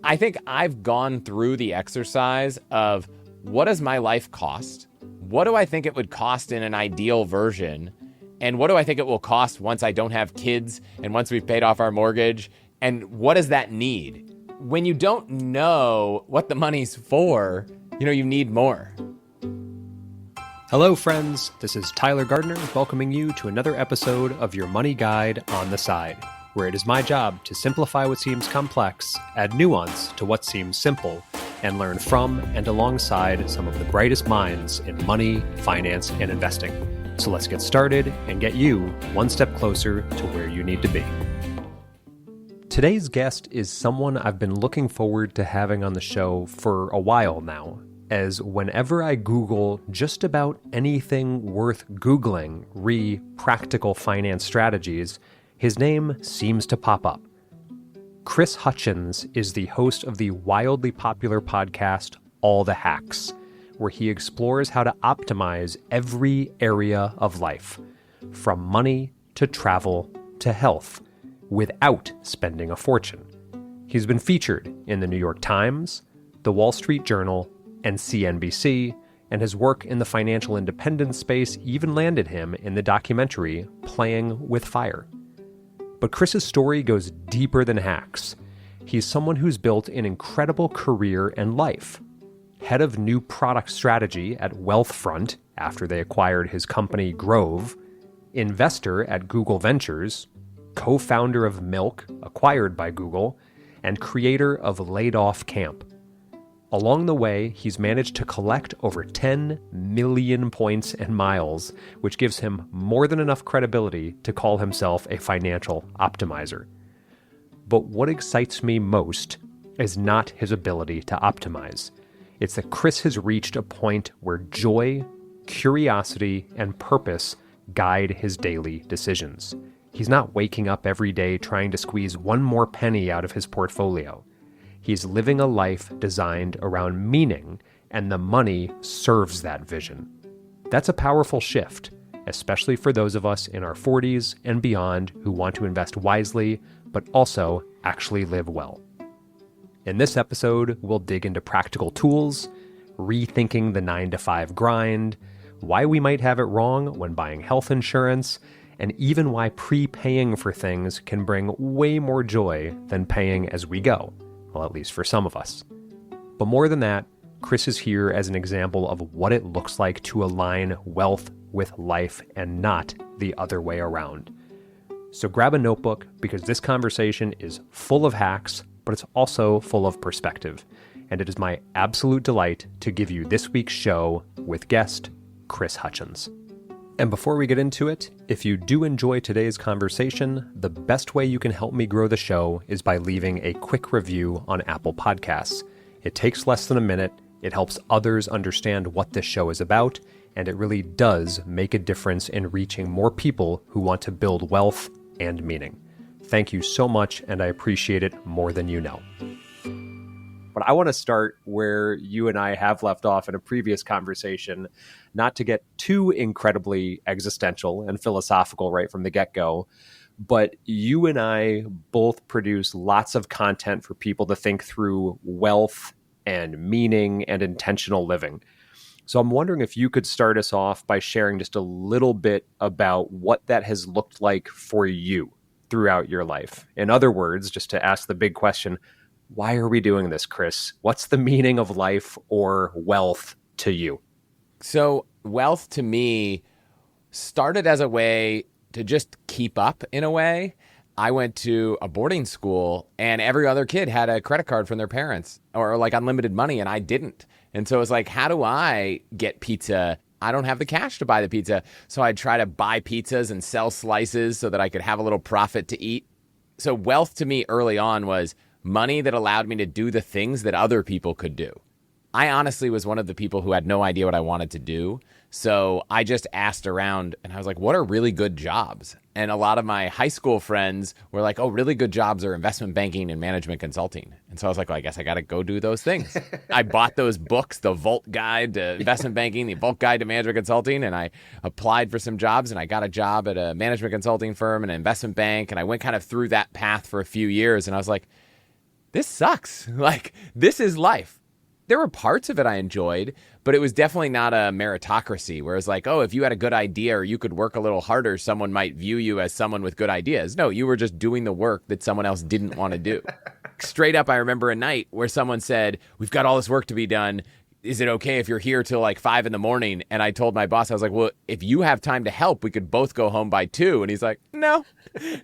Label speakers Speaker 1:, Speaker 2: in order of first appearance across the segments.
Speaker 1: I think I've gone through the exercise of what does my life cost? What do I think it would cost in an ideal version? And what do I think it will cost once I don't have kids and once we've paid off our mortgage? And what does that need? When you don't know what the money's for, you need more.
Speaker 2: Hello, friends. This is Tyler Gardner welcoming you to another episode of your Money Guide on the Side, where it is my job to simplify what seems complex, add nuance to what seems simple, and learn from and alongside some of the brightest minds in money, finance, and investing. So let's get started and get you one step closer to where you need to be. Today's guest is someone I've been looking forward to having on the show for a while now, as whenever I Google just about anything worth Googling re practical finance strategies, his name seems to pop up. Chris Hutchins is the host of the wildly popular podcast All the Hacks, where he explores how to optimize every area of life, from money to travel to health, without spending a fortune. He's been featured in the New York Times, the Wall Street Journal, and CNBC, and his work in the financial independence space even landed him in the documentary Playing with Fire. But Chris's story goes deeper than hacks. He's someone who's built an incredible career and life. Head of new product strategy at Wealthfront after they acquired his company Grove, investor at Google Ventures, co-founder of Milk, acquired by Google, and creator of Layoff Camp. Along the way, he's managed to collect over 10 million points and miles, which gives him more than enough credibility to call himself a financial optimizer. But what excites me most is not his ability to optimize. It's that Chris has reached a point where joy, curiosity, and purpose guide his daily decisions. He's not waking up every day trying to squeeze one more penny out of his portfolio. He's living a life designed around meaning, and the money serves that vision. That's a powerful shift, especially for those of us in our 40s and beyond who want to invest wisely, but also actually live well. In this episode, we'll dig into practical tools, rethinking the 9-to-5 grind, why we might have it wrong when buying health insurance, and even why prepaying for things can bring way more joy than paying as we go. Well, at least for some of us. But more than that, Chris is here as an example of what it looks like to align wealth with life and not the other way around. So grab a notebook because this conversation is full of hacks, but it's also full of perspective. And it is my absolute delight to give you this week's show with guest Chris Hutchins. And before we get into it, if you do enjoy today's conversation, the best way you can help me grow the show is by leaving a quick review on Apple Podcasts. It takes less than a minute, it helps others understand what this show is about, and it really does make a difference in reaching more people who want to build wealth and meaning. Thank you so much, and I appreciate it more than you know. But I want to start where you and I have left off in a previous conversation, not to get too incredibly existential and philosophical right from the get-go, but you and I both produce lots of content for people to think through wealth and meaning and intentional living. So I'm wondering if you could start us off by sharing just a little bit about what that has looked like for you throughout your life. In other words, just to ask the big question, why are we doing this, Chris? What's the meaning of life or wealth to you?
Speaker 1: So wealth to me started as a way to just keep up in a way. I went to a boarding school and every other kid had a credit card from their parents or like unlimited money and I didn't. And so it's like, how do I get pizza? I don't have the cash to buy the pizza. So I'd try to buy pizzas and sell slices so that I could have a little profit to eat. So wealth to me early on was money that allowed me to do the things that other people could do. I honestly was one of the people who had no idea what I wanted to do. So I just asked around and I was like, what are really good jobs? And a lot of my high school friends were like, oh, really good jobs are investment banking and management consulting. And so I was like, well, I guess I got to go do those things. I bought those books, the Volt Guide to Investment Banking, the Volt Guide to Management Consulting, and I applied for some jobs and I got a job at a management consulting firm and an investment bank. And I went kind of through that path for a few years. And I was like, this sucks. Like, this is life. There were parts of it I enjoyed, but it was definitely not a meritocracy where it's like, oh, if you had a good idea or you could work a little harder, someone might view you as someone with good ideas. No, you were just doing the work that someone else didn't want to do. Straight up, I remember a night where someone said, we've got all this work to be done. Is it okay if you're here till like 5 a.m? And I told my boss, I was like, well, if you have time to help, we could both go home by 2. And he's like, no,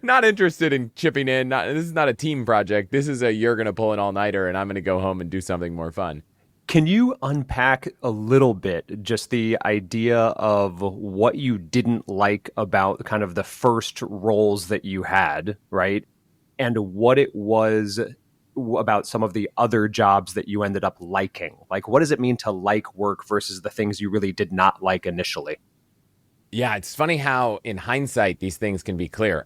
Speaker 1: not interested in chipping in. This is not a team project. This is you're going to pull an all-nighter and I'm going to go home and do something more fun.
Speaker 2: Can you unpack a little bit just the idea of what you didn't like about kind of the first roles that you had, right? And what it was about some of the other jobs that you ended up liking? Like, what does it mean to like work versus the things you really did not like initially?
Speaker 1: Yeah, it's funny how in hindsight, these things can be clear.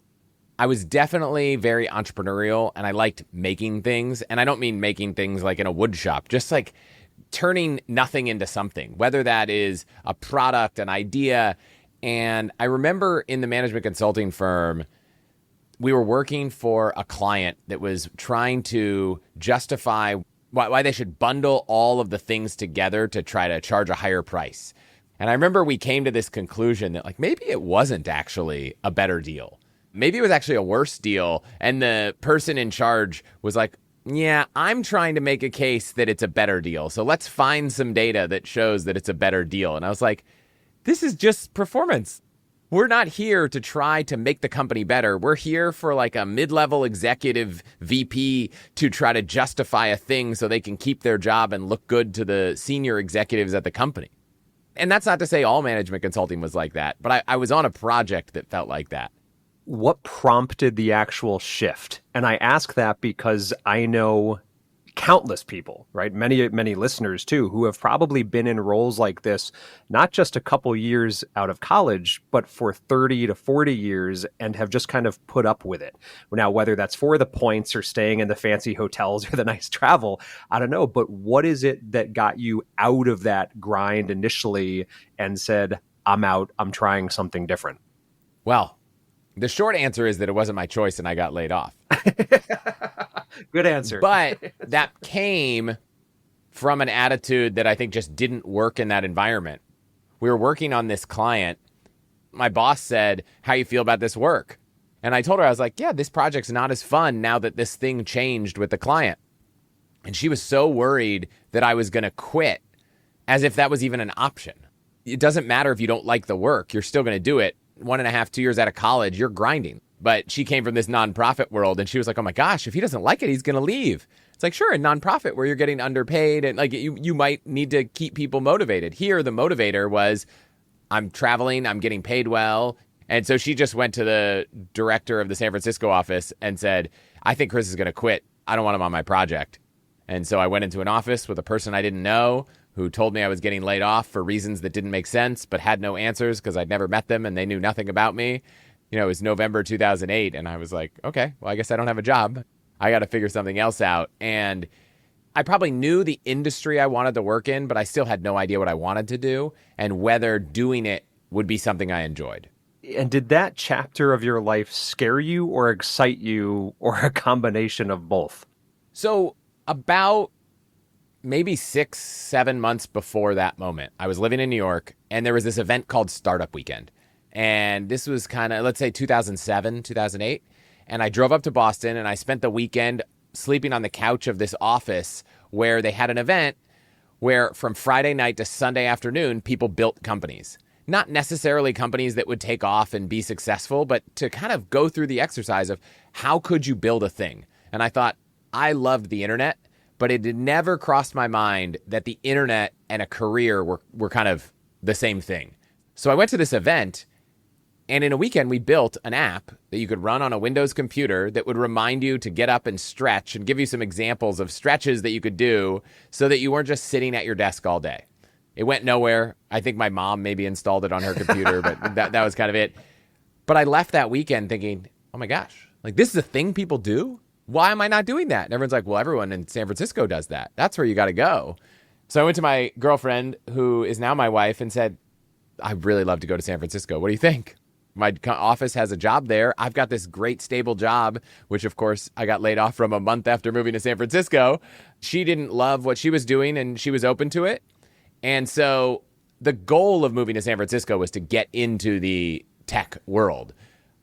Speaker 1: I was definitely very entrepreneurial and I liked making things. And I don't mean making things like in a wood shop, just like turning nothing into something, whether that is a product, an idea. And I remember in the management consulting firm, we were working for a client that was trying to justify why they should bundle all of the things together to try to charge a higher price. And I remember we came to this conclusion that like maybe it wasn't actually a better deal. Maybe it was actually a worse deal. And the person in charge was like, yeah, I'm trying to make a case that it's a better deal. So let's find some data that shows that it's a better deal. And I was like, this is just performance. We're not here to try to make the company better. We're here for like a mid-level executive VP to try to justify a thing so they can keep their job and look good to the senior executives at the company. And that's not to say all management consulting was like that, but I was on a project that felt like that.
Speaker 2: What prompted the actual shift? And I ask that because I know countless people, right? Many listeners too, who have probably been in roles like this, not just a couple years out of college, but for 30 to 40 years and have just kind of put up with it. Now, whether that's for the points or staying in the fancy hotels or the nice travel, I don't know. But what is it that got you out of that grind initially and said, I'm out, I'm trying something different?
Speaker 1: Well, the short answer is that it wasn't my choice and I got laid off.
Speaker 2: Good answer.
Speaker 1: But that came from an attitude that I think just didn't work in that environment. We were working on this client. My boss said, how you feel about this work? And I told her, I was like, yeah, this project's not as fun now that this thing changed with the client. And she was so worried that I was going to quit, as if that was even an option. It doesn't matter if you don't like the work. You're still going to do it. 1.5, 2 years out of college, you're grinding. But she came from this nonprofit world and she was like, oh my gosh, if he doesn't like it, he's going to leave. It's like, sure, in nonprofit where you're getting underpaid and like you might need to keep people motivated. Here, the motivator was, I'm traveling, I'm getting paid well. And so she just went to the director of the San Francisco office and said, I think Chris is going to quit. I don't want him on my project. And so I went into an office with a person I didn't know who told me I was getting laid off for reasons that didn't make sense, but had no answers because I'd never met them and they knew nothing about me. You know, it was November 2008, and I was like, okay, well, I guess I don't have a job. I got to figure something else out. And I probably knew the industry I wanted to work in, but I still had no idea what I wanted to do and whether doing it would be something I enjoyed.
Speaker 2: And did that chapter of your life scare you or excite you or a combination of both?
Speaker 1: So about maybe 6-7 months before that moment, I was living in New York, and there was this event called Startup Weekend. And this was kind of, let's say 2007, 2008. And I drove up to Boston and I spent the weekend sleeping on the couch of this office where they had an event where from Friday night to Sunday afternoon, people built companies. Not necessarily companies that would take off and be successful, but to kind of go through the exercise of how could you build a thing? And I thought, I loved the internet, but it had never crossed my mind that the internet and a career were kind of the same thing. So I went to this event. And in a weekend, we built an app that you could run on a Windows computer that would remind you to get up and stretch and give you some examples of stretches that you could do so that you weren't just sitting at your desk all day. It went nowhere. I think my mom maybe installed it on her computer, but that was kind of it. But I left that weekend thinking, oh my gosh, like this is a thing people do? Why am I not doing that? And everyone's like, well, everyone in San Francisco does that. That's where you got to go. So I went to my girlfriend, who is now my wife, and said, I'd really love to go to San Francisco. What do you think? My office has a job there. I've got this great stable job, which of course I got laid off from a month after moving to San Francisco. She didn't love what she was doing and she was open to it. And so the goal of moving to San Francisco was to get into the tech world.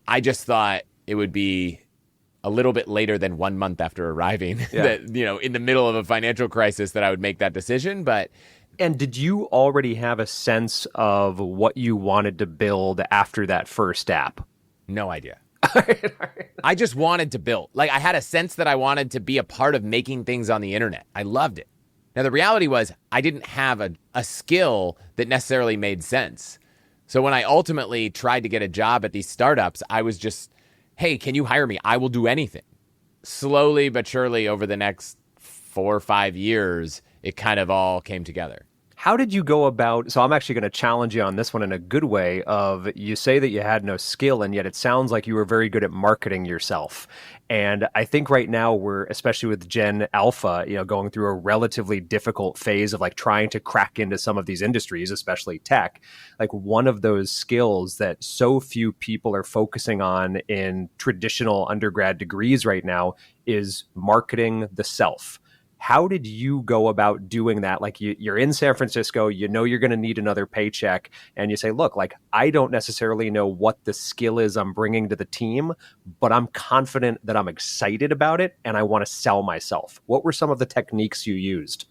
Speaker 1: I just thought it would be a little bit later than 1 month after arriving, that, in the middle of a financial crisis, that I would make that decision.
Speaker 2: And did you already have a sense of what you wanted to build after that first app?
Speaker 1: No idea. All right. I just wanted to build. Like, I had a sense that I wanted to be a part of making things on the internet. I loved it. Now, the reality was I didn't have a skill that necessarily made sense. So when I ultimately tried to get a job at these startups, I was just, hey, can you hire me? I will do anything. Slowly but surely over the next 4 or 5 years, it kind of all came together.
Speaker 2: How did you go about, so I'm actually going to challenge you on this one in a good way of, you say that you had no skill, and yet it sounds like you were very good at marketing yourself. And I think right now we're, especially with Gen Alpha, going through a relatively difficult phase of like trying to crack into some of these industries, especially tech. Like, one of those skills that so few people are focusing on in traditional undergrad degrees right now is marketing the self. How did you go about doing that? Like, you're in San Francisco, you're going to need another paycheck, and you say, look, like, I don't necessarily know what the skill is I'm bringing to the team, but I'm confident that I'm excited about it and I want to sell myself. What were some of the techniques you used?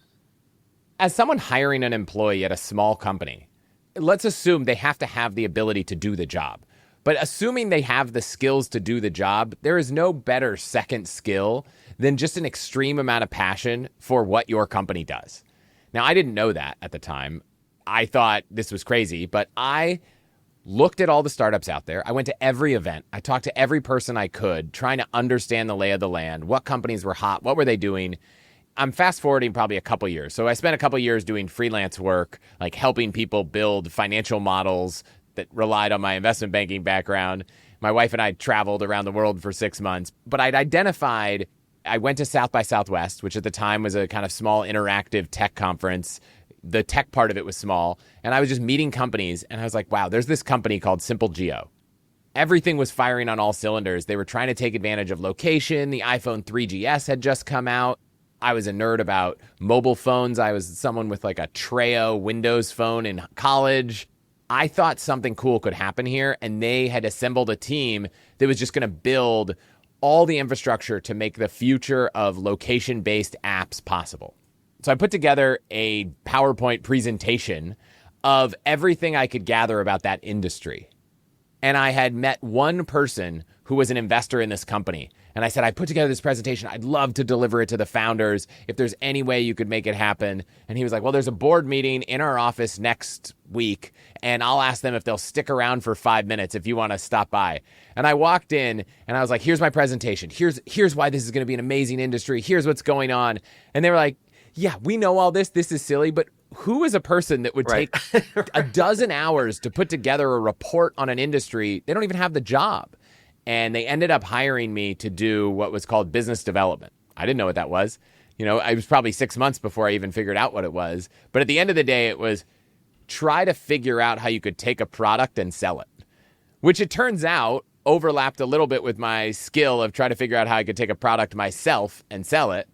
Speaker 1: As someone hiring an employee at a small company, let's assume they have to have the ability to do the job. But assuming they have the skills to do the job, there is no better second skill than just an extreme amount of passion for what your company does. Now, I didn't know that at the time. I thought this was crazy, but I looked at all the startups out there. I went to every event. I talked to every person I could, trying to understand the lay of the land, what companies were hot, what were they doing. I'm fast forwarding probably a couple years. So I spent a couple years doing freelance work, like helping people build financial models that relied on my investment banking background. My wife and I traveled around the world for 6 months, but I went to South by Southwest, which at the time was a kind of small interactive tech conference. The tech part of it was small. And I was just meeting companies. And I was like, wow, there's this company called Simple Geo. Everything was firing on all cylinders. They were trying to take advantage of location. The iPhone 3GS had just come out. I was a nerd about mobile phones. I was someone with like a Treo Windows phone in college. I thought something cool could happen here. And they had assembled a team that was just going to build all the infrastructure to make the future of location-based apps possible. So I put together a PowerPoint presentation of everything I could gather about that industry. And I had met one person who was an investor in this company. And I said, I put together this presentation. I'd love to deliver it to the founders if there's any way you could make it happen. And he was like, well, there's a board meeting in our office next week, and I'll ask them if they'll stick around for 5 minutes if you want to stop by. And I walked in and I was like, here's my presentation. Here's why this is going to be an amazing industry. Here's what's going on. And they were like, yeah, we know all this. This is silly, but who is a person that would take a dozen hours to put together a report on an industry? They don't even have the job. And they ended up hiring me to do what was called business development. I didn't know what that was. I was probably 6 months before I even figured out what it was. But at the end of the day, it was try to figure out how you could take a product and sell it, which it turns out overlapped a little bit with my skill of trying to figure out how I could take a product myself and sell it.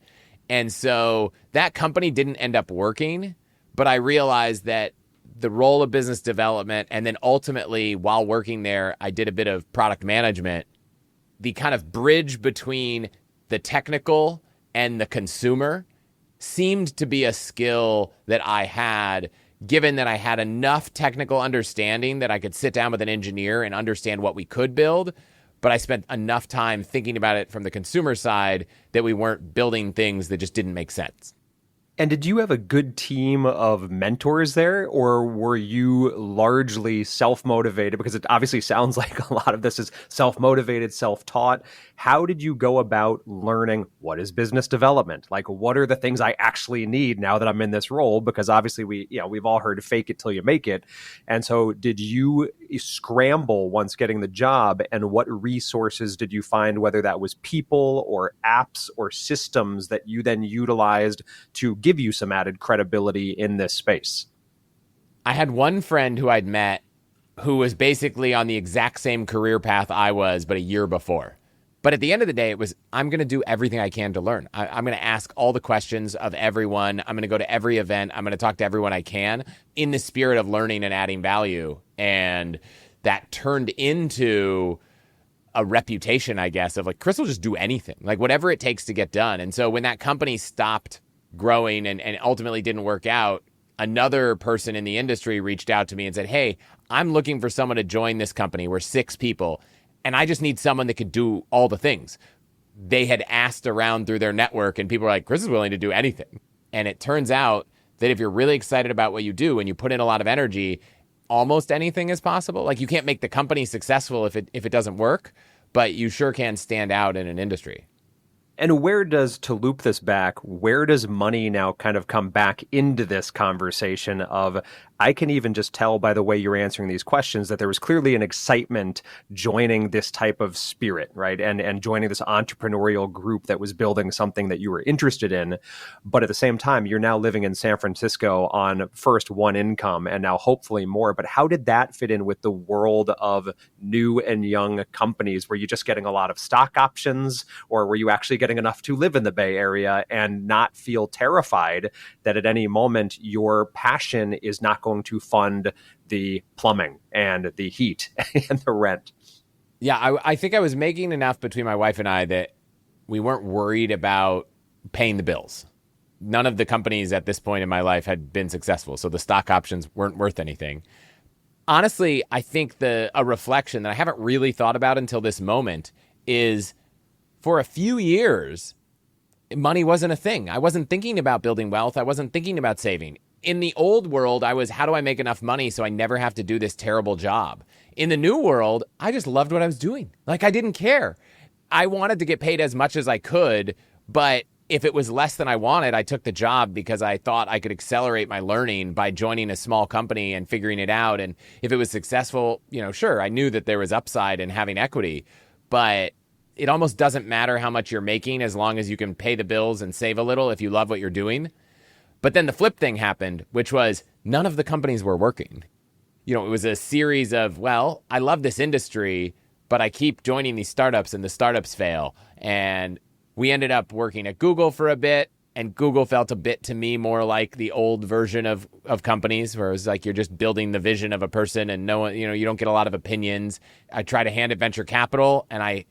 Speaker 1: And so that company didn't end up working, but I realized that the role of business development, and then ultimately while working there, I did a bit of product management. The kind of bridge between the technical and the consumer seemed to be a skill that I had, given that I had enough technical understanding that I could sit down with an engineer and understand what we could build. But I spent enough time thinking about it from the consumer side that we weren't building things that just didn't make sense.
Speaker 2: And did you have a good team of mentors there, or were you largely self-motivated? Because it obviously sounds like a lot of this is self-motivated, self-taught. How did you go about learning what is business development? Like, what are the things I actually need now that I'm in this role? Because obviously we've all heard fake it till you make it. And so did you scramble once getting the job, and what resources did you find, whether that was people or apps or systems that you then utilized to give you some added credibility in this space?
Speaker 1: I had one friend who I'd met who was basically on the exact same career path I was, but a year before. But at the end of the day, it was, I'm going to do everything I can to learn. I'm going to ask all the questions of everyone. I'm going to go to every event. I'm going to talk to everyone I can in the spirit of learning and adding value. And that turned into a reputation, I guess, of like, Chris will just do anything, like whatever it takes to get done. And so when that company stopped growing and ultimately didn't work out, another person in the industry reached out to me and said, hey, I'm looking for someone to join this company. We're 6 people. And I just need someone that could do all the things. They had asked around through their network, and people were like, Chris is willing to do anything. And it turns out that if you're really excited about what you do and you put in a lot of energy, almost anything is possible. Like, you can't make the company successful if it doesn't work, but you sure can stand out in an industry.
Speaker 2: And to loop this back, where does money now kind of come back into this conversation of, I can even just tell by the way you're answering these questions that there was clearly an excitement joining this type of spirit, right? And joining this entrepreneurial group that was building something that you were interested in. But at the same time, you're now living in San Francisco on first one income and now hopefully more. But how did that fit in with the world of new and young companies? Were you just getting a lot of stock options, or were you actually getting enough to live in the Bay Area and not feel terrified that at any moment your passion is not going to fund the plumbing and the heat and the rent?
Speaker 1: Yeah, I think I was making enough between my wife and I that we weren't worried about paying the bills. None of the companies at this point in my life had been successful, so the stock options weren't worth anything. Honestly, I think a reflection that I haven't really thought about until this moment is, for a few years, money wasn't a thing. I wasn't thinking about building wealth. I wasn't thinking about saving. In the old world, I was, how do I make enough money so I never have to do this terrible job? In the new world, I just loved what I was doing. Like, I didn't care. I wanted to get paid as much as I could, but if it was less than I wanted, I took the job because I thought I could accelerate my learning by joining a small company and figuring it out. And if it was successful, sure, I knew that there was upside in having equity, but it almost doesn't matter how much you're making as long as you can pay the bills and save a little if you love what you're doing. But then the flip thing happened, which was none of the companies were working. It was a series of, well, I love this industry, but I keep joining these startups and the startups fail. And we ended up working at Google for a bit, and Google felt a bit to me more like the old version of companies, where it was like you're just building the vision of a person and no one, you don't get a lot of opinions. I tried to hand it venture capital, and I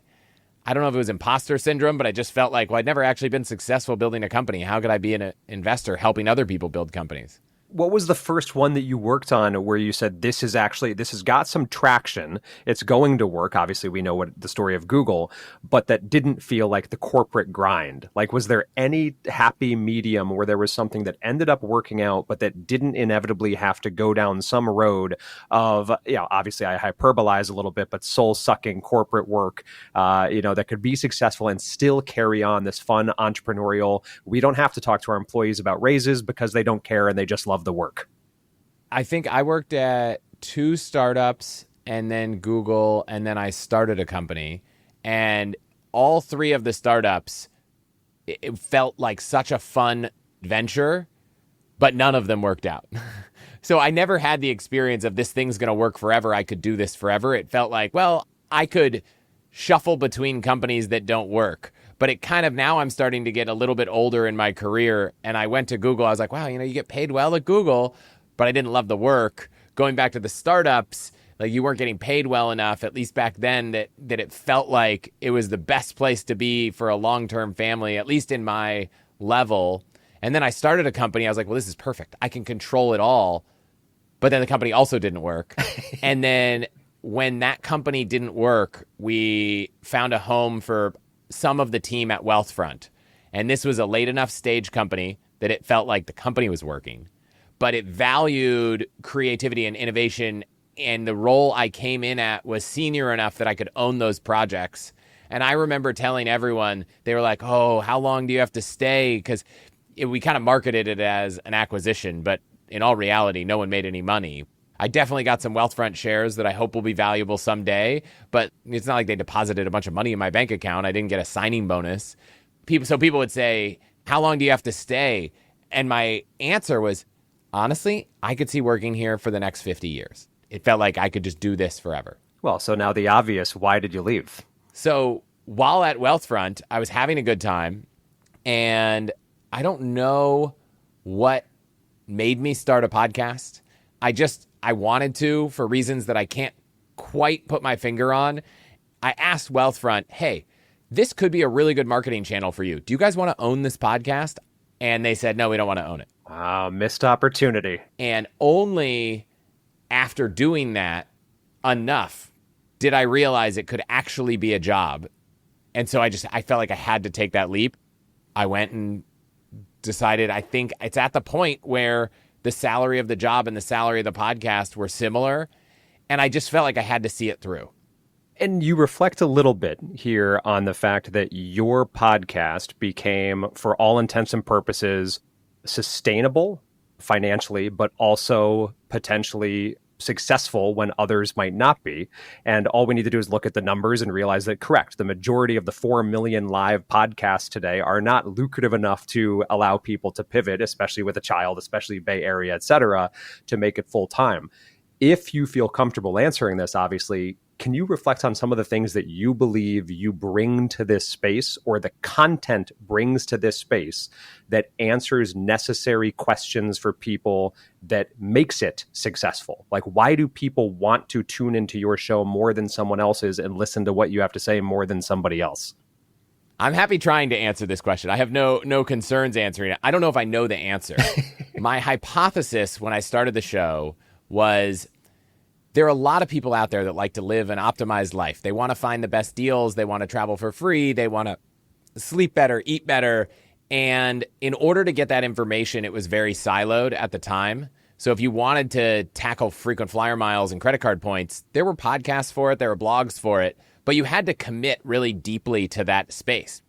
Speaker 1: don't know if it was imposter syndrome, but I just felt like, well, I'd never actually been successful building a company. How could I be an investor helping other people build companies?
Speaker 2: What was the first one that you worked on where you said, this has got some traction, it's going to work? Obviously, we know what the story of Google, but that didn't feel like the corporate grind. Like, was there any happy medium where there was something that ended up working out, but that didn't inevitably have to go down some road of, obviously I hyperbolize a little bit, but soul-sucking corporate work, that could be successful and still carry on this fun entrepreneurial, we don't have to talk to our employees about raises because they don't care and they just love the work?
Speaker 1: I think I worked at 2 startups and then Google, and then I started a company. And all 3 of the startups, it felt like such a fun venture, but none of them worked out. So I never had the experience of this thing's going to work forever. I could do this forever. It felt like, well, I could shuffle between companies that don't work. But it kind of, now I'm starting to get a little bit older in my career, and I went to Google. I was like, wow, you get paid well at Google, but I didn't love the work. Going back to the startups, like, you weren't getting paid well enough, at least back then, that it felt like it was the best place to be for a long-term family, at least in my level. And then I started a company. I was like, well, this is perfect. I can control it all. But then the company also didn't work. And then when that company didn't work, we found a home for some of the team at Wealthfront. And this was a late enough stage company that it felt like the company was working, but it valued creativity and innovation. And the role I came in at was senior enough that I could own those projects. And I remember telling everyone, they were like, oh, how long do you have to stay? Because we kind of marketed it as an acquisition, but in all reality, no one made any money. I definitely got some Wealthfront shares that I hope will be valuable someday, but it's not like they deposited a bunch of money in my bank account. I didn't get a signing bonus. So people would say, how long do you have to stay? And my answer was, honestly, I could see working here for the next 50 years. It felt like I could just do this forever.
Speaker 2: Well, so now the obvious, why did you leave?
Speaker 1: So while at Wealthfront, I was having a good time, and I don't know what made me start a podcast. I wanted to for reasons that I can't quite put my finger on. I asked Wealthfront, hey, this could be a really good marketing channel for you. Do you guys want to own this podcast? And they said, no, we don't want to own it.
Speaker 2: Wow, missed opportunity.
Speaker 1: And only after doing that enough did I realize it could actually be a job. And so I felt like I had to take that leap. I went and decided, I think it's at the point where the salary of the job and the salary of the podcast were similar. And I just felt like I had to see it through.
Speaker 2: And you reflect a little bit here on the fact that your podcast became, for all intents and purposes, sustainable financially, but also potentially successful when others might not be. And all we need to do is look at the numbers and realize that, correct, the majority of the 4 million live podcasts today are not lucrative enough to allow people to pivot, especially with a child, especially Bay Area, et cetera, to make it full time. If you feel comfortable answering this, obviously, can you reflect on some of the things that you believe you bring to this space, or the content brings to this space, that answers necessary questions for people, that makes it successful? Like, why do people want to tune into your show more than someone else's and listen to what you have to say more than somebody else?
Speaker 1: I'm happy trying to answer this question. I have no concerns answering it. I don't know if I know the answer. My hypothesis when I started the show was, there are a lot of people out there that like to live an optimized life. They want to find the best deals. They want to travel for free. They want to sleep better, eat better. And in order to get that information, it was very siloed at the time. So if you wanted to tackle frequent flyer miles and credit card points, there were podcasts for it. There were blogs for it. But you had to commit really deeply to that space.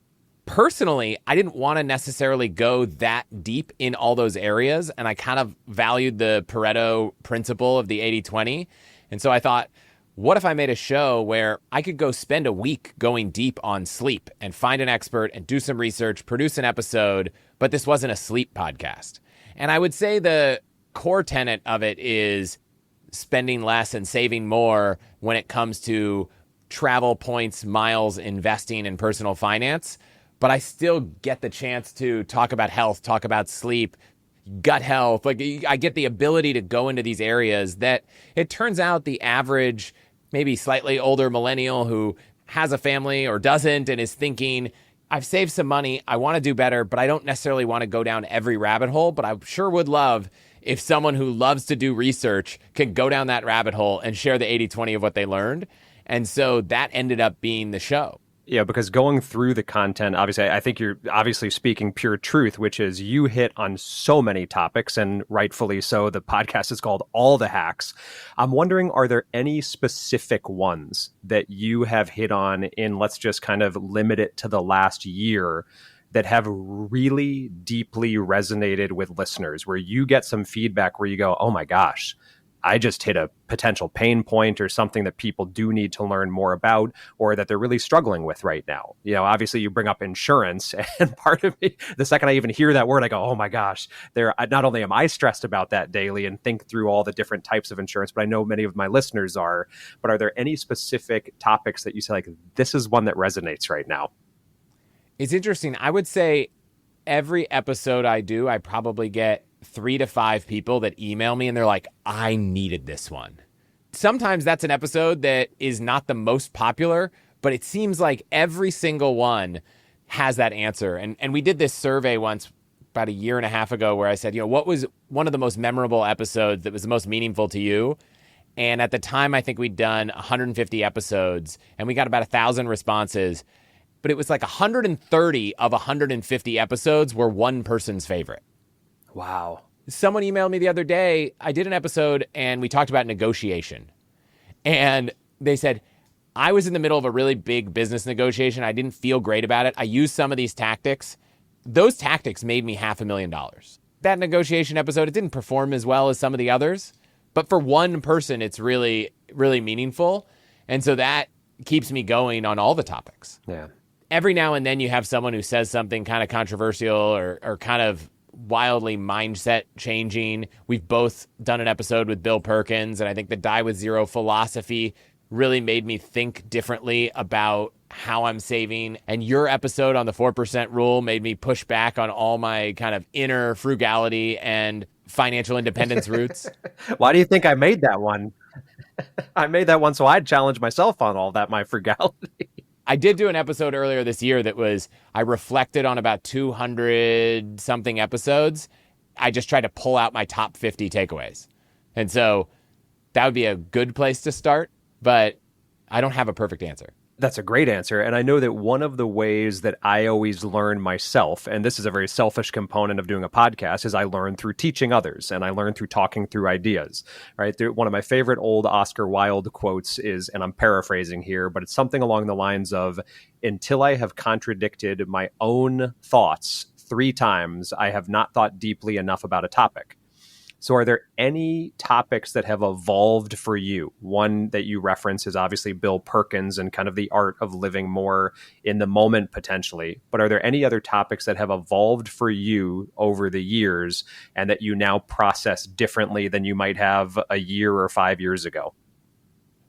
Speaker 1: Personally, I didn't want to necessarily go that deep in all those areas. And I kind of valued the Pareto principle of the 80-20. And so I thought, what if I made a show where I could go spend a week going deep on sleep and find an expert and do some research, produce an episode, but this wasn't a sleep podcast. And I would say the core tenet of it is spending less and saving more when it comes to travel, points, miles, investing, and personal finance. But I still get the chance to talk about health, talk about sleep, gut health. Like, I get the ability to go into these areas that it turns out the average, maybe slightly older millennial who has a family or doesn't and is thinking, I've saved some money, I want to do better, but I don't necessarily want to go down every rabbit hole. But I sure would love if someone who loves to do research can go down that rabbit hole and share the 80-20 of what they learned. And so that ended up being the show.
Speaker 2: Yeah, because going through the content, obviously, I think you're obviously speaking pure truth, which is you hit on so many topics, and rightfully so. The podcast is called All the Hacks. I'm wondering, are there any specific ones that you have hit on in, let's just kind of limit it to the last year, that have really deeply resonated with listeners, where you get some feedback where you go, oh my gosh, I just hit a potential pain point or something that people do need to learn more about, or that they're really struggling with right now? You know, obviously you bring up insurance, and part of me, the second I even hear that word, I go, oh my gosh, not only am I stressed about that daily and think through all the different types of insurance, but I know many of my listeners are. But are there any specific topics that you say, like, this is one that resonates right now?
Speaker 1: It's interesting. I would say every episode I do, I probably get 3 to 5 people that email me and they're like, I needed this one. Sometimes that's an episode that is not the most popular, but it seems like every single one has that answer. And we did this survey once about a year and a half ago where I said, what was one of the most memorable episodes that was the most meaningful to you? And at the time, I think we'd done 150 episodes and we got about 1,000 responses, but it was like 130 of 150 episodes were one person's favorite.
Speaker 2: Wow.
Speaker 1: Someone emailed me the other day. I did an episode and we talked about negotiation. And they said, I was in the middle of a really big business negotiation. I didn't feel great about it. I used some of these tactics. Those tactics made me $500,000. That negotiation episode, it didn't perform as well as some of the others. But for one person, it's really, really meaningful. And so that keeps me going on all the topics.
Speaker 2: Yeah.
Speaker 1: Every now and then you have someone who says something kind of controversial or kind of wildly mindset changing. We've both done an episode with Bill Perkins, and I think the Die with Zero philosophy really made me think differently about how I'm saving. And your episode on the 4% rule made me push back on all my kind of inner frugality and financial independence roots.
Speaker 2: Why do you think I made that one? I made that one so I'd challenge myself on all that, my frugality.
Speaker 1: I did do an episode earlier this year that was, I reflected on about 200 something episodes. I just tried to pull out my top 50 takeaways. And so that would be a good place to start, but I don't have a perfect answer.
Speaker 2: That's a great answer. And I know that one of the ways that I always learn myself, and this is a very selfish component of doing a podcast, is I learn through teaching others and I learn through talking through ideas, right? One of my favorite old Oscar Wilde quotes is, and I'm paraphrasing here, but it's something along the lines of, until I have contradicted my own thoughts 3 times, I have not thought deeply enough about a topic. So are there any topics that have evolved for you? One that you reference is obviously Bill Perkins and kind of the art of living more in the moment potentially. But are there any other topics that have evolved for you over the years and that you now process differently than you might have a year or 5 years ago?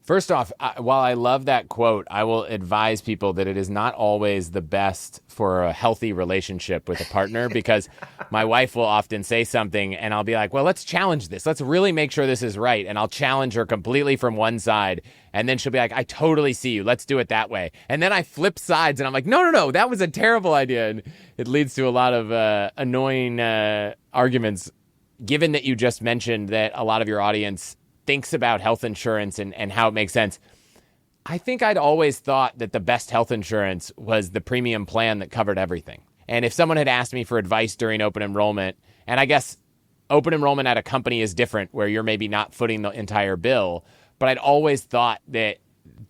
Speaker 1: First off, while I love that quote, I will advise people that it is not always the best for a healthy relationship with a partner, because my wife will often say something and I'll be like, well, let's challenge this. Let's really make sure this is right. And I'll challenge her completely from one side. And then she'll be like, I totally see you. Let's do it that way. And then I flip sides and I'm like, no, that was a terrible idea. And it leads to a lot of annoying arguments. Given that you just mentioned that a lot of your audience thinks about health insurance and how it makes sense, I think I'd always thought that the best health insurance was the premium plan that covered everything. And if someone had asked me for advice during open enrollment, and I guess open enrollment at a company is different where you're maybe not footing the entire bill, but I'd always thought that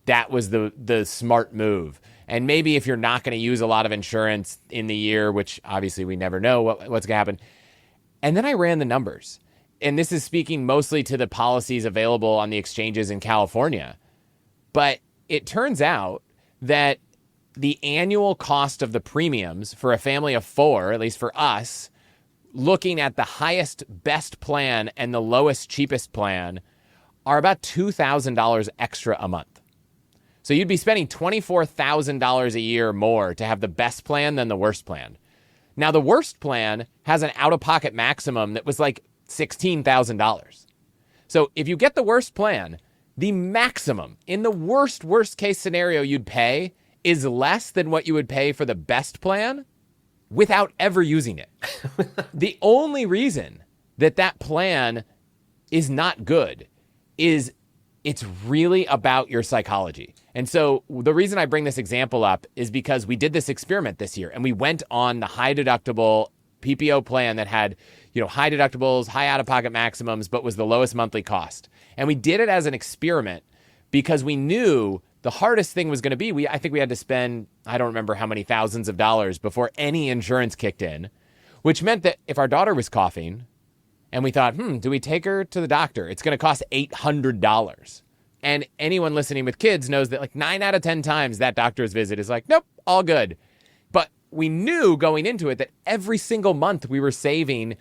Speaker 1: that was the smart move. And maybe if you're not going to use a lot of insurance in the year, which obviously we never know what's going to happen. And then I ran the numbers. And this is speaking mostly to the policies available on the exchanges in California. But it turns out that the annual cost of the premiums for a family of 4, at least for us, looking at the highest, best plan and the lowest, cheapest plan, are about $2,000 extra a month. So you'd be spending $24,000 a year more to have the best plan than the worst plan. Now, the worst plan has an out-of-pocket maximum that was like $16,000. So if you get the worst plan, the maximum in the worst case scenario you'd pay is less than what you would pay for the best plan without ever using it. The only reason that plan is not good is it's really about your psychology. And so the reason I bring this example up is because we did this experiment this year and we went on the high deductible PPO plan that had, high deductibles, high out-of-pocket maximums, but was the lowest monthly cost. And we did it as an experiment because we knew the hardest thing was going to be, I think we had to spend, I don't remember how many thousands of dollars before any insurance kicked in, which meant that if our daughter was coughing and we thought, do we take her to the doctor? It's going to cost $800. And anyone listening with kids knows that like 9 out of 10 times that doctor's visit is like, nope, all good. But we knew going into it that every single month we were saving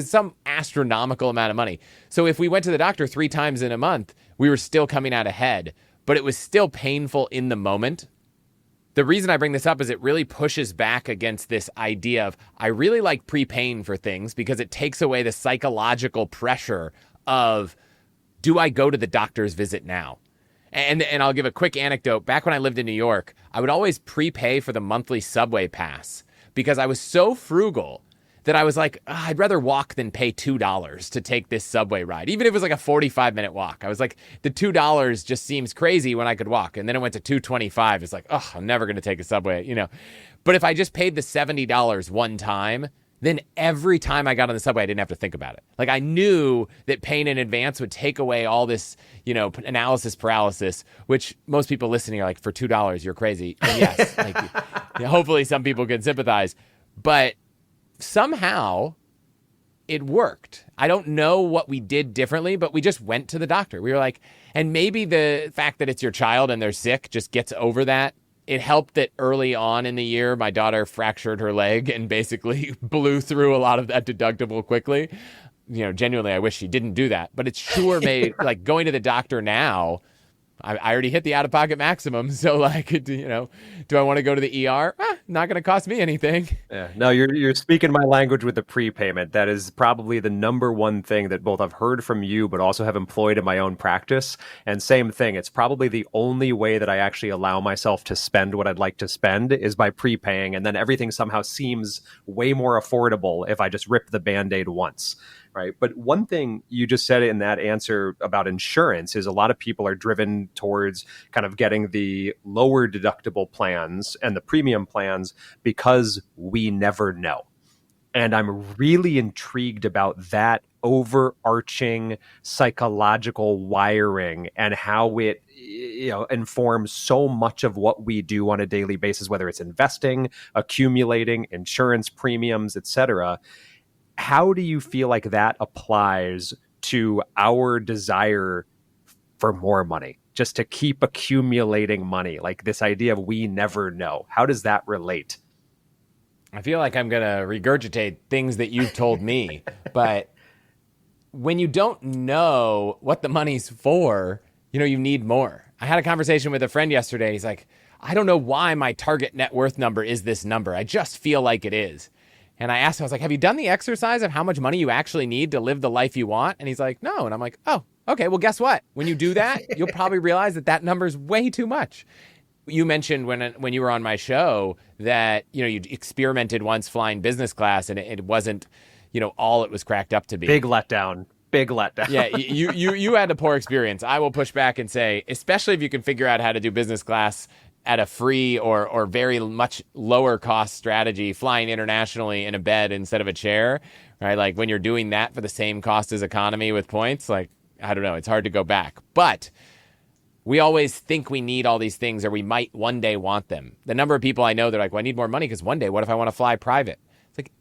Speaker 1: some astronomical amount of money. So if we went to the doctor 3 times in a month, we were still coming out ahead, but it was still painful in the moment. The reason I bring this up is it really pushes back against this idea of, I really like prepaying for things because it takes away the psychological pressure of, do I go to the doctor's visit now? And I'll give a quick anecdote. Back when I lived in New York, I would always prepay for the monthly subway pass because I was so frugal that I was like, I'd rather walk than pay $2 to take this subway ride. Even if it was like a 45-minute walk. I was like, the $2 just seems crazy when I could walk. And then it went to $2.25. It's like, I'm never going to take a subway, But if I just paid the $70 one time, then every time I got on the subway, I didn't have to think about it. Like I knew that paying in advance would take away all this, analysis paralysis, which most people listening are like, for $2, you're crazy. And yes, hopefully some people can sympathize, but somehow it worked. I don't know what we did differently, but we just went to the doctor. We were like, and maybe the fact that it's your child and they're sick just gets over that it helped that early on in the year, my daughter fractured her leg and basically blew through a lot of that deductible quickly. Genuinely, I wish she didn't do that. But it's sure made, like, going to the doctor now, I already hit the out-of-pocket maximum. So, like, do I want to go to the ER? Not going to cost me anything.
Speaker 2: Yeah, no, you're speaking my language with the prepayment. That is probably the number one thing that both I've heard from you, but also have employed in my own practice. And same thing, it's probably the only way that I actually allow myself to spend what I'd like to spend is by prepaying. And then everything somehow seems way more affordable if I just rip the Band-Aid once. Right. But one thing you just said in that answer about insurance is a lot of people are driven towards kind of getting the lower deductible plans and the premium plans because we never know. And I'm really intrigued about that overarching psychological wiring and how it informs so much of what we do on a daily basis, whether it's investing, accumulating, insurance premiums, etc. How do you feel like that applies to our desire for more money, just to keep accumulating money? Like this idea of we never know. How does that relate?
Speaker 1: I feel like I'm going to regurgitate things that you've told me. But when you don't know what the money's for, you need more. I had a conversation with a friend yesterday. He's like, I don't know why my target net worth number is this number. I just feel like it is. And I asked him, I was like, have you done the exercise of how much money you actually need to live the life you want? And he's like, no. And I'm like, oh, okay, well, guess what? When you do that, you'll probably realize that number is way too much. You mentioned when you were on my show that, you experimented once flying business class and it wasn't, all it was cracked up to be.
Speaker 2: Big letdown.
Speaker 1: Yeah, you had a poor experience. I will push back and say, especially if you can figure out how to do business class at a free or very much lower cost strategy, flying internationally in a bed instead of a chair, right? Like when you're doing that for the same cost as economy with points, like, I don't know, it's hard to go back. But we always think we need all these things or we might one day want them. The number of people I know, they're like, well, I need more money because one day, what if I want to fly private? It's like,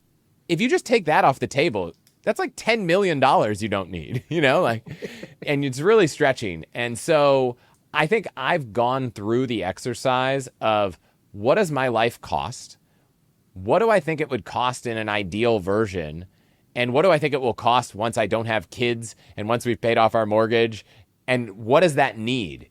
Speaker 1: if you just take that off the table, that's like $10 million you don't need, and it's really stretching. And so I think I've gone through the exercise of what does my life cost? What do I think it would cost in an ideal version? And what do I think it will cost once I don't have kids and once we've paid off our mortgage? And what does that need?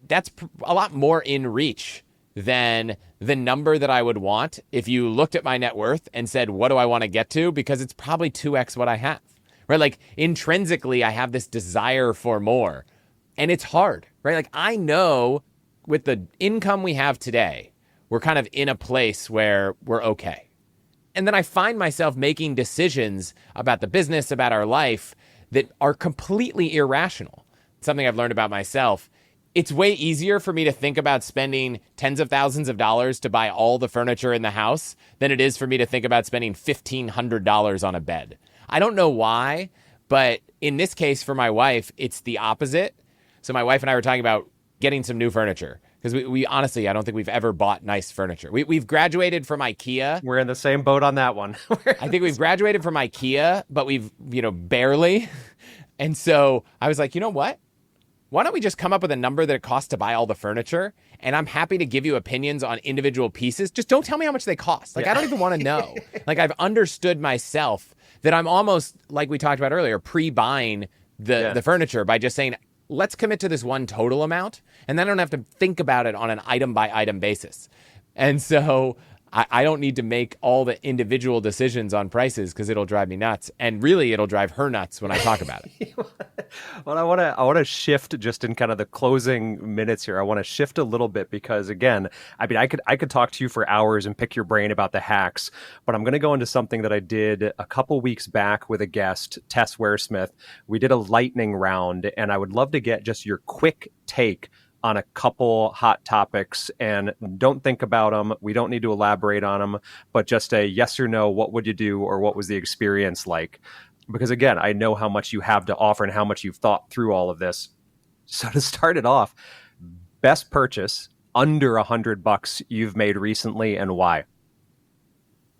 Speaker 1: That's a lot more in reach than the number that I would want if you looked at my net worth and said, what do I want to get to? Because it's probably 2x what I have, right? Like intrinsically, I have this desire for more. And it's hard, right? Like I know with the income we have today, we're kind of in a place where we're okay. And then I find myself making decisions about the business, about our life that are completely irrational. Something I've learned about myself. It's way easier for me to think about spending tens of thousands of dollars to buy all the furniture in the house than it is for me to think about spending $1,500 on a bed. I don't know why, but in this case for my wife, it's the opposite. So my wife and I were talking about getting some new furniture because we honestly, I don't think we've ever bought nice furniture. We've graduated from IKEA.
Speaker 2: We're in the same boat on that one.
Speaker 1: I think we've graduated from IKEA, but we've, barely. And so I was like, you know what? Why don't we just come up with a number that it costs to buy all the furniture? And I'm happy to give you opinions on individual pieces. Just don't tell me how much they cost. Like, I don't even want to know. Like, I've understood myself that I'm almost, like we talked about earlier, pre-buying the furniture by just saying, let's commit to this one total amount. And then I don't have to think about it on an item by item basis. And so I don't need to make all the individual decisions on prices because it'll drive me nuts. And really, it'll drive her nuts when I talk about it.
Speaker 2: Well, I want to shift just in kind of the closing minutes here. I want to shift a little bit because, again, I mean, I could talk to you for hours and pick your brain about the hacks, but I'm going to go into something that I did a couple weeks back with a guest, Tess Waresmith. We did a lightning round, and I would love to get just your quick take on a couple hot topics, and don't think about them. We don't need to elaborate on them, but just a yes or no, what would you do, or what was the experience like? Because again, I know how much you have to offer and how much you've thought through all of this. So to start it off, best purchase under $100 you've made recently and why?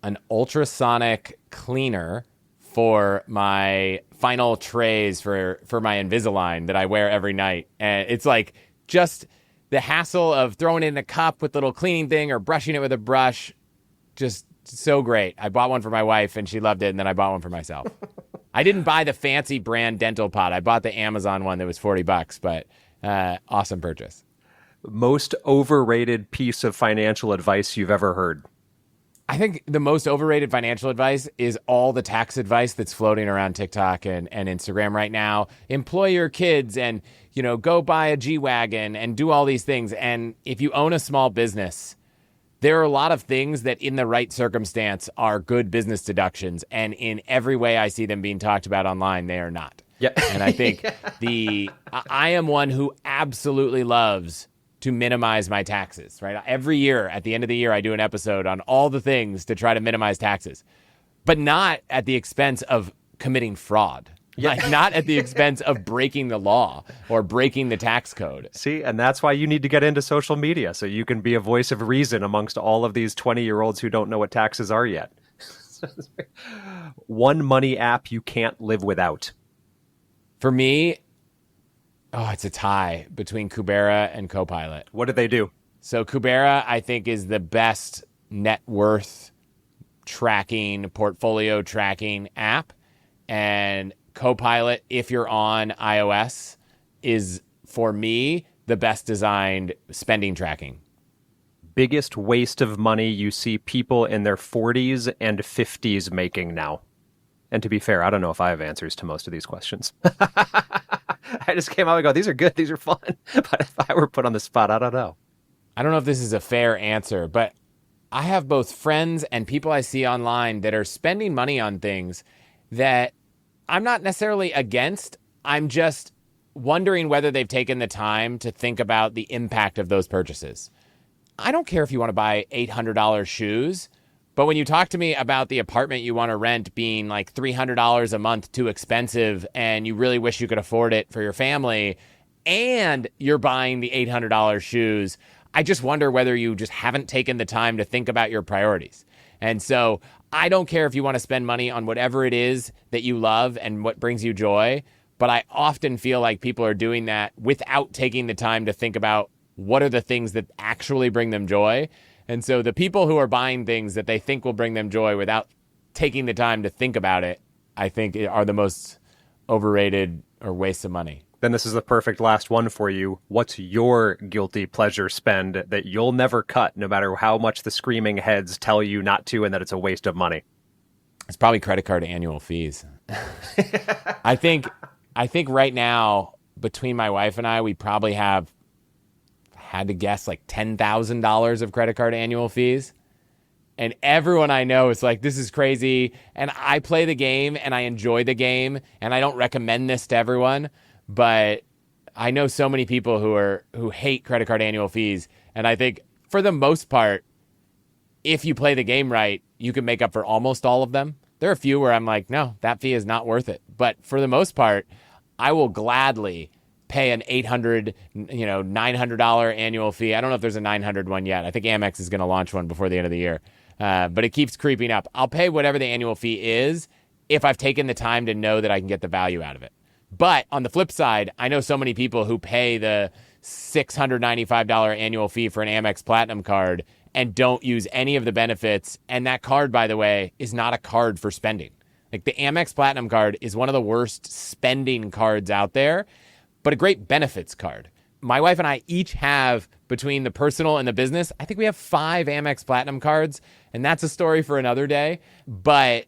Speaker 1: An ultrasonic cleaner for my final trays for my Invisalign that I wear every night. And it's like, just the hassle of throwing it in a cup with a little cleaning thing or brushing it with a brush, just so great. I bought one for my wife and she loved it, and then I bought one for myself. I didn't buy the fancy brand dental pot. I bought the Amazon one that was $40, but awesome purchase.
Speaker 2: Most overrated piece of financial advice you've ever heard?
Speaker 1: I think the most overrated financial advice is all the tax advice that's floating around TikTok and Instagram right now. Employ your kids and, go buy a G-Wagon and do all these things. And if you own a small business, there are a lot of things that in the right circumstance are good business deductions. And in every way I see them being talked about online, they are not.
Speaker 2: Yeah.
Speaker 1: And I think I am one who absolutely loves to minimize my taxes, right? Every year, at the end of the year, I do an episode on all the things to try to minimize taxes, but not at the expense of committing fraud. Yeah. Like not at the expense of breaking the law or breaking the tax code.
Speaker 2: See, and that's why you need to get into social media, so you can be a voice of reason amongst all of these 20-year-olds who don't know what taxes are yet. One money app you can't live without.
Speaker 1: For me, it's a tie between Kubera and Copilot.
Speaker 2: What do they do?
Speaker 1: So Kubera, I think, is the best net worth tracking, portfolio tracking app. And Copilot, if you're on iOS, is, for me, the best designed spending tracking.
Speaker 2: Biggest waste of money you see people in their 40s and 50s making now? And to be fair, I don't know if I have answers to most of these questions. I just came out and go, these are good, these are fun. But if I were put on the spot, I don't know.
Speaker 1: I don't know if this is a fair answer, but I have both friends and people I see online that are spending money on things that I'm not necessarily against. I'm just wondering whether they've taken the time to think about the impact of those purchases. I don't care if you want to buy $800 shoes, but when you talk to me about the apartment you want to rent being like $300 a month too expensive and you really wish you could afford it for your family and you're buying the $800 shoes, I just wonder whether you just haven't taken the time to think about your priorities. And so I don't care if you want to spend money on whatever it is that you love and what brings you joy, but I often feel like people are doing that without taking the time to think about what are the things that actually bring them joy. And so the people who are buying things that they think will bring them joy without taking the time to think about it, I think are the most overrated or waste of money.
Speaker 2: Then this is the perfect last one for you. What's your guilty pleasure spend that you'll never cut, no matter how much the screaming heads tell you not to and that it's a waste of money?
Speaker 1: It's probably credit card annual fees. I think right now, between my wife and I, we probably have, had to guess, like $10,000 of credit card annual fees. And everyone I know is like, this is crazy. And I play the game and I enjoy the game. And I don't recommend this to everyone. But I know so many people who hate credit card annual fees. And I think for the most part, if you play the game right, you can make up for almost all of them. There are a few where I'm like, no, that fee is not worth it. But for the most part, I will gladly pay an $800, $900 annual fee. I don't know if there's a $900 one yet. I think Amex is going to launch one before the end of the year. But it keeps creeping up. I'll pay whatever the annual fee is if I've taken the time to know that I can get the value out of it. But on the flip side, I know so many people who pay the $695 annual fee for an Amex Platinum card and don't use any of the benefits. And that card, by the way, is not a card for spending. Like the Amex Platinum card is one of the worst spending cards out there, but a great benefits card. My wife and I each have, between the personal and the business, I think we have 5 Amex Platinum cards, and that's a story for another day. But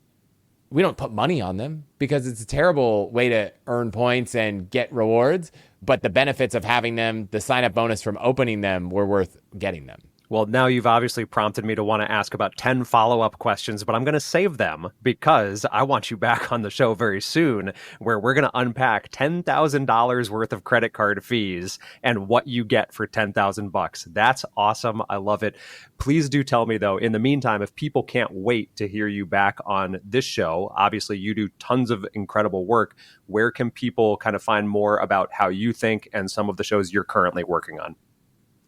Speaker 1: we don't put money on them because it's a terrible way to earn points and get rewards. But the benefits of having them, the sign-up bonus from opening them, were worth getting them.
Speaker 2: Well, now you've obviously prompted me to want to ask about 10 follow-up questions, but I'm going to save them because I want you back on the show very soon where we're going to unpack $10,000 worth of credit card fees and what you get for $10,000. That's awesome. I love it. Please do tell me, though, in the meantime, if people can't wait to hear you back on this show, obviously you do tons of incredible work. Where can people kind of find more about how you think and some of the shows you're currently working on?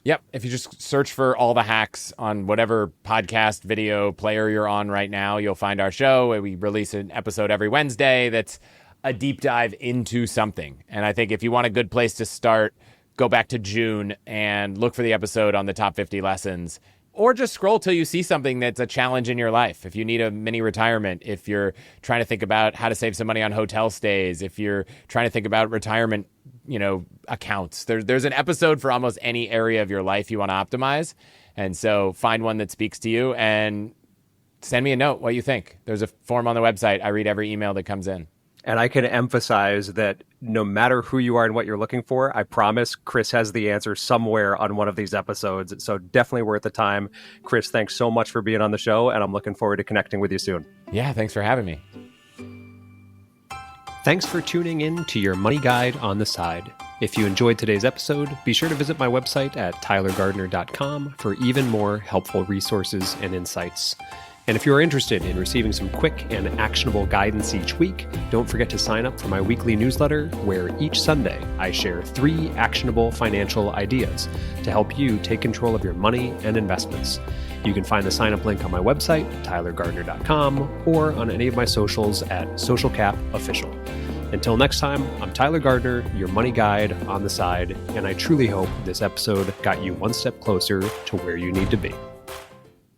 Speaker 1: Yep. If you just search for All the Hacks on whatever podcast video player you're on right now, you'll find our show. We release an episode every Wednesday that's a deep dive into something. And I think if you want a good place to start, go back to June and look for the episode on the top 50 lessons. Or just scroll till you see something that's a challenge in your life. If you need a mini retirement, if you're trying to think about how to save some money on hotel stays, if you're trying to think about retirement, accounts, there's an episode for almost any area of your life you want to optimize. And so find one that speaks to you and send me a note what you think. There's a form on the website. I read every email that comes in.
Speaker 2: And I can emphasize that no matter who you are and what you're looking for, I promise Chris has the answer somewhere on one of these episodes. So definitely worth the time. Chris, thanks so much for being on the show, and I'm looking forward to connecting with you soon.
Speaker 1: Yeah, thanks for having me.
Speaker 2: Thanks for tuning in to your Money Guide on the Side. If you enjoyed today's episode, be sure to visit my website at tylergardner.com for even more helpful resources and insights. And if you're interested in receiving some quick and actionable guidance each week, don't forget to sign up for my weekly newsletter, where each Sunday I share 3 actionable financial ideas to help you take control of your money and investments. You can find the sign-up link on my website, tylergardner.com, or on any of my socials at socialcapofficial. Until next time, I'm Tyler Gardner, your money guide on the side, and I truly hope this episode got you one step closer to where you need to be.